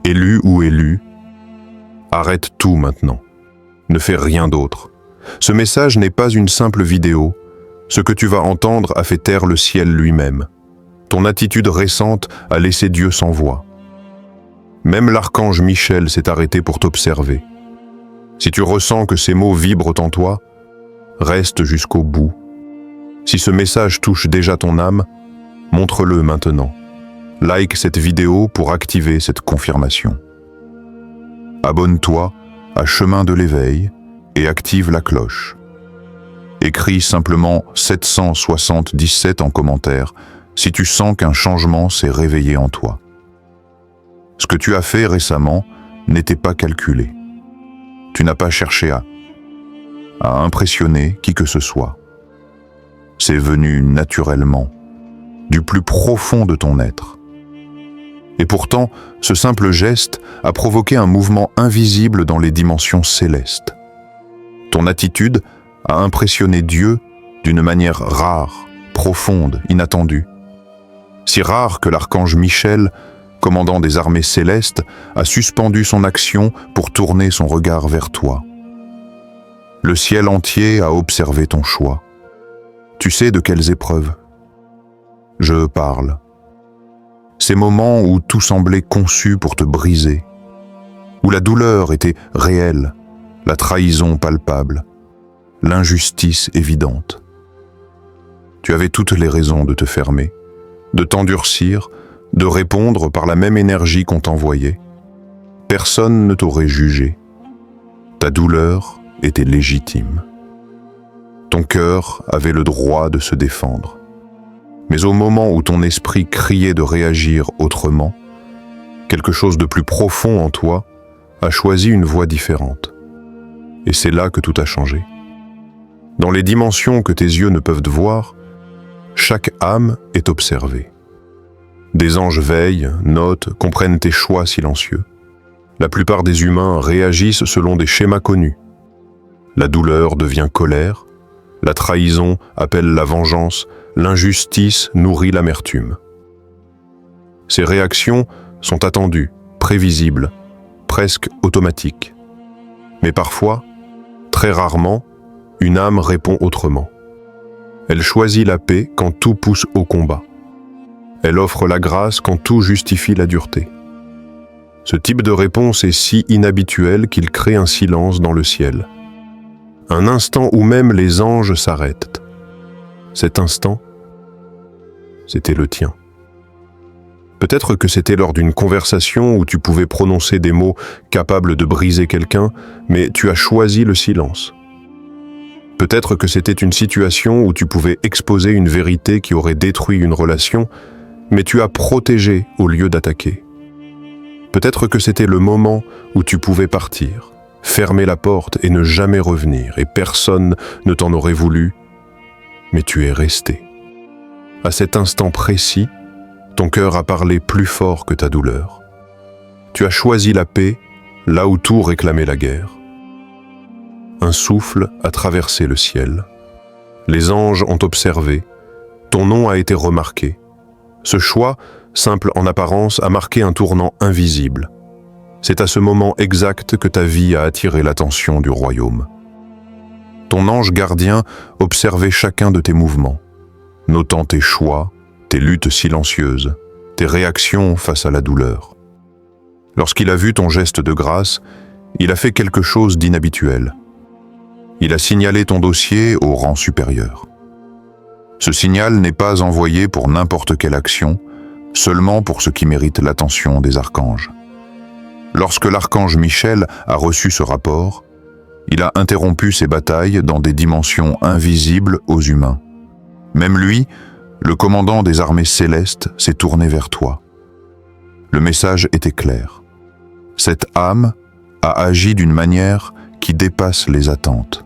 Élu ou élue, arrête tout maintenant. Ne fais rien d'autre. Ce message n'est pas une simple vidéo. Ce que tu vas entendre a fait taire le ciel lui-même. Ton attitude récente a laissé Dieu sans voix. Même l'archange Michel s'est arrêté pour t'observer. Si tu ressens que ces mots vibrent en toi, reste jusqu'au bout. Si ce message touche déjà ton âme, montre-le maintenant. Like cette vidéo pour activer cette confirmation. Abonne-toi à Chemin de l'éveil et active la cloche. Écris simplement 777 en commentaire si tu sens qu'un changement s'est réveillé en toi. Ce que tu as fait récemment n'était pas calculé. Tu n'as pas cherché à impressionner qui que ce soit. C'est venu naturellement, du plus profond de ton être. Et pourtant, ce simple geste a provoqué un mouvement invisible dans les dimensions célestes. Ton attitude a impressionné Dieu d'une manière rare, profonde, inattendue. Si rare que l'archange Michel, commandant des armées célestes, a suspendu son action pour tourner son regard vers toi. Le ciel entier a observé ton choix. Tu sais de quelles épreuves je parle. Ces moments où tout semblait conçu pour te briser, où la douleur était réelle, la trahison palpable, l'injustice évidente. Tu avais toutes les raisons de te fermer, de t'endurcir, de répondre par la même énergie qu'on t'envoyait. Personne ne t'aurait jugé. Ta douleur était légitime. Ton cœur avait le droit de se défendre. Mais au moment où ton esprit criait de réagir autrement, quelque chose de plus profond en toi a choisi une voie différente. Et c'est là que tout a changé. Dans les dimensions que tes yeux ne peuvent voir, chaque âme est observée. Des anges veillent, notent, comprennent tes choix silencieux. La plupart des humains réagissent selon des schémas connus. La douleur devient colère, la trahison appelle la vengeance, l'injustice nourrit l'amertume. Ces réactions sont attendues, prévisibles, presque automatiques. Mais parfois, très rarement, une âme répond autrement. Elle choisit la paix quand tout pousse au combat. Elle offre la grâce quand tout justifie la dureté. Ce type de réponse est si inhabituel qu'il crée un silence dans le ciel. Un instant où même les anges s'arrêtent. Cet instant, c'était le tien. Peut-être que c'était lors d'une conversation où tu pouvais prononcer des mots capables de briser quelqu'un, mais tu as choisi le silence. Peut-être que c'était une situation où tu pouvais exposer une vérité qui aurait détruit une relation, mais tu as protégé au lieu d'attaquer. Peut-être que c'était le moment où tu pouvais partir, fermer la porte et ne jamais revenir, et personne ne t'en aurait voulu, mais tu es resté. À cet instant précis, ton cœur a parlé plus fort que ta douleur. Tu as choisi la paix là où tout réclamait la guerre. Un souffle a traversé le ciel. Les anges ont observé. Ton nom a été remarqué. Ce choix, simple en apparence, a marqué un tournant invisible. C'est à ce moment exact que ta vie a attiré l'attention du royaume. Ton ange gardien observait chacun de tes mouvements, notant tes choix, tes luttes silencieuses, tes réactions face à la douleur. Lorsqu'il a vu ton geste de grâce, il a fait quelque chose d'inhabituel. Il a signalé ton dossier au rang supérieur. Ce signal n'est pas envoyé pour n'importe quelle action, seulement pour ce qui mérite l'attention des archanges. Lorsque l'archange Michel a reçu ce rapport, il a interrompu ses batailles dans des dimensions invisibles aux humains. Même lui, le commandant des armées célestes, s'est tourné vers toi. Le message était clair. Cette âme a agi d'une manière qui dépasse les attentes.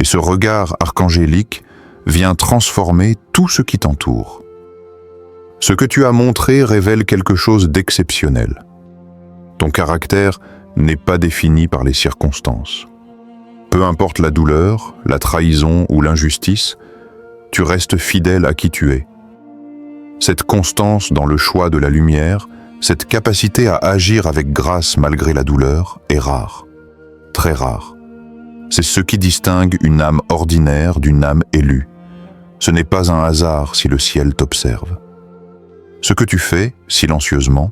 Et ce regard archangélique vient transformer tout ce qui t'entoure. Ce que tu as montré révèle quelque chose d'exceptionnel. Ton caractère n'est pas défini par les circonstances. Peu importe la douleur, la trahison ou l'injustice, tu restes fidèle à qui tu es. Cette constance dans le choix de la lumière Cette capacité à agir avec grâce malgré la douleur est rare, très rare. C'est ce qui distingue une âme ordinaire d'une âme élue. Ce n'est pas un hasard si le ciel t'observe. Ce que tu fais, silencieusement,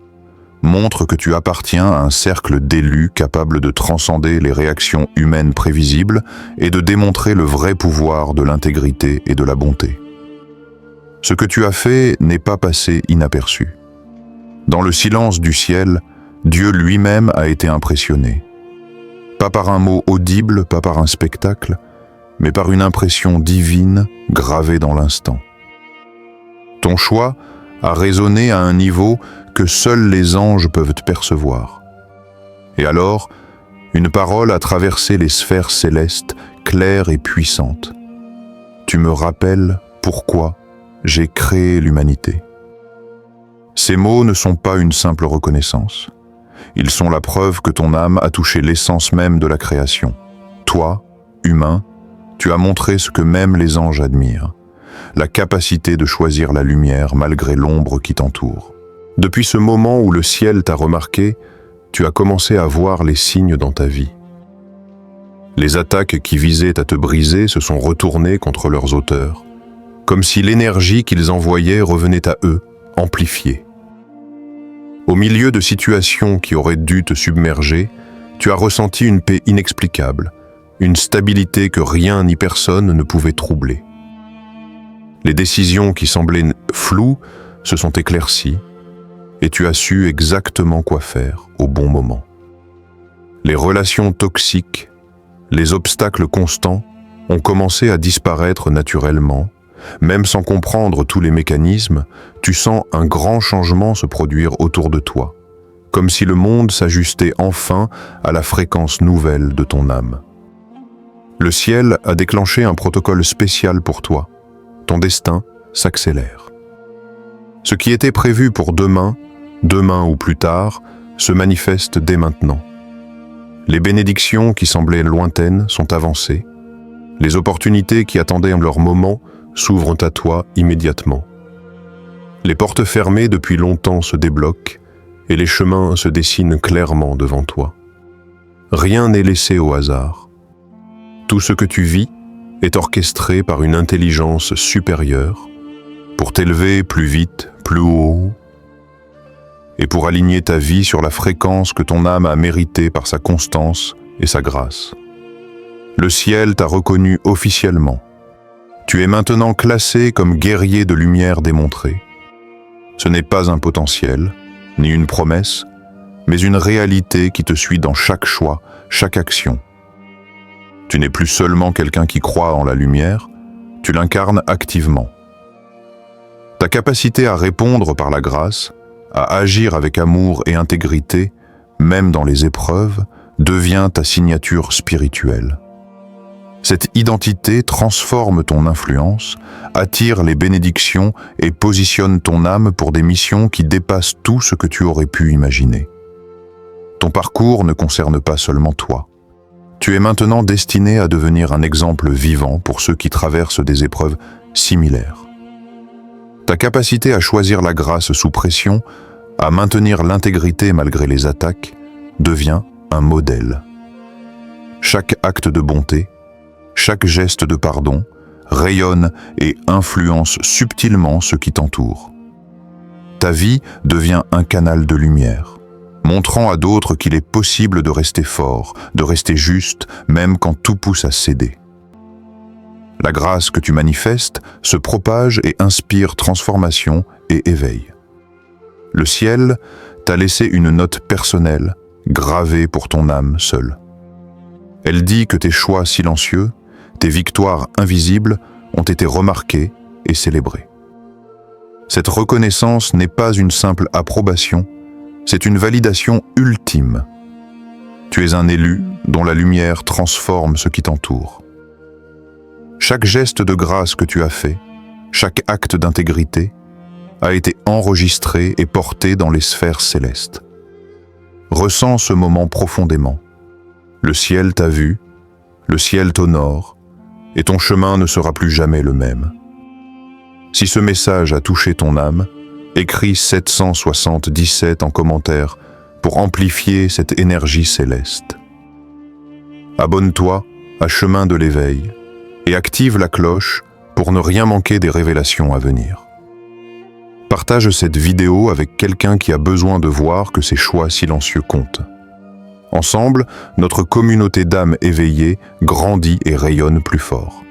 montre que tu appartiens à un cercle d'élus capables de transcender les réactions humaines prévisibles et de démontrer le vrai pouvoir de l'intégrité et de la bonté. Ce que tu as fait n'est pas passé inaperçu. Dans le silence du ciel, Dieu lui-même a été impressionné. Pas par un mot audible, pas par un spectacle, mais par une impression divine gravée dans l'instant. Ton choix a résonné à un niveau que seuls les anges peuvent percevoir. Et alors, une parole a traversé les sphères célestes, claires et puissantes. Tu me rappelles pourquoi j'ai créé l'humanité. Ces mots ne sont pas une simple reconnaissance. Ils sont la preuve que ton âme a touché l'essence même de la création. Toi, humain, tu as montré ce que même les anges admirent, la capacité de choisir la lumière malgré l'ombre qui t'entoure. Depuis ce moment où le ciel t'a remarqué, tu as commencé à voir les signes dans ta vie. Les attaques qui visaient à te briser se sont retournées contre leurs auteurs, comme si l'énergie qu'ils envoyaient revenait à eux, amplifiée. Au milieu de situations qui auraient dû te submerger, tu as ressenti une paix inexplicable, une stabilité que rien ni personne ne pouvait troubler. Les décisions qui semblaient floues se sont éclaircies et tu as su exactement quoi faire au bon moment. Les relations toxiques, les obstacles constants ont commencé à disparaître naturellement. Même sans comprendre tous les mécanismes, tu sens un grand changement se produire autour de toi, comme si le monde s'ajustait enfin à la fréquence nouvelle de ton âme. Le ciel a déclenché un protocole spécial pour toi. Ton destin s'accélère. Ce qui était prévu pour demain ou plus tard, se manifeste dès maintenant. Les bénédictions qui semblaient lointaines sont avancées. Les opportunités qui attendaient leur moment s'ouvrent à toi immédiatement. Les portes fermées depuis longtemps se débloquent et les chemins se dessinent clairement devant toi. Rien n'est laissé au hasard. Tout ce que tu vis est orchestré par une intelligence supérieure pour t'élever plus vite, plus haut, et pour aligner ta vie sur la fréquence que ton âme a méritée par sa constance et sa grâce. Le ciel t'a reconnu officiellement. Tu es maintenant classé comme guerrier de lumière démontré. Ce n'est pas un potentiel, ni une promesse, mais une réalité qui te suit dans chaque choix, chaque action. Tu n'es plus seulement quelqu'un qui croit en la lumière, tu l'incarnes activement. Ta capacité à répondre par la grâce, à agir avec amour et intégrité, même dans les épreuves, devient ta signature spirituelle. Cette identité transforme ton influence, attire les bénédictions et positionne ton âme pour des missions qui dépassent tout ce que tu aurais pu imaginer. Ton parcours ne concerne pas seulement toi. Tu es maintenant destiné à devenir un exemple vivant pour ceux qui traversent des épreuves similaires. Ta capacité à choisir la grâce sous pression, à maintenir l'intégrité malgré les attaques, devient un modèle. Chaque acte de bonté, chaque geste de pardon rayonne et influence subtilement ceux qui t'entourent. Ta vie devient un canal de lumière, montrant à d'autres qu'il est possible de rester fort, de rester juste, même quand tout pousse à céder. La grâce que tu manifestes se propage et inspire transformation et éveil. Le ciel t'a laissé une note personnelle, gravée pour ton âme seule. Elle dit que tes choix silencieux, tes victoires invisibles ont été remarquées et célébrées. Cette reconnaissance n'est pas une simple approbation, c'est une validation ultime. Tu es un élu dont la lumière transforme ce qui t'entoure. Chaque geste de grâce que tu as fait, chaque acte d'intégrité, a été enregistré et porté dans les sphères célestes. Ressens ce moment profondément. Le ciel t'a vu, le ciel t'honore, et ton chemin ne sera plus jamais le même. Si ce message a touché ton âme, Écris 777 en commentaire pour amplifier cette énergie céleste. Abonne-toi à Chemin de l'éveil et active la cloche pour ne rien manquer des révélations à venir. Partage cette vidéo avec quelqu'un qui a besoin de voir que ses choix silencieux comptent. Ensemble, notre communauté d'âmes éveillées grandit et rayonne plus fort.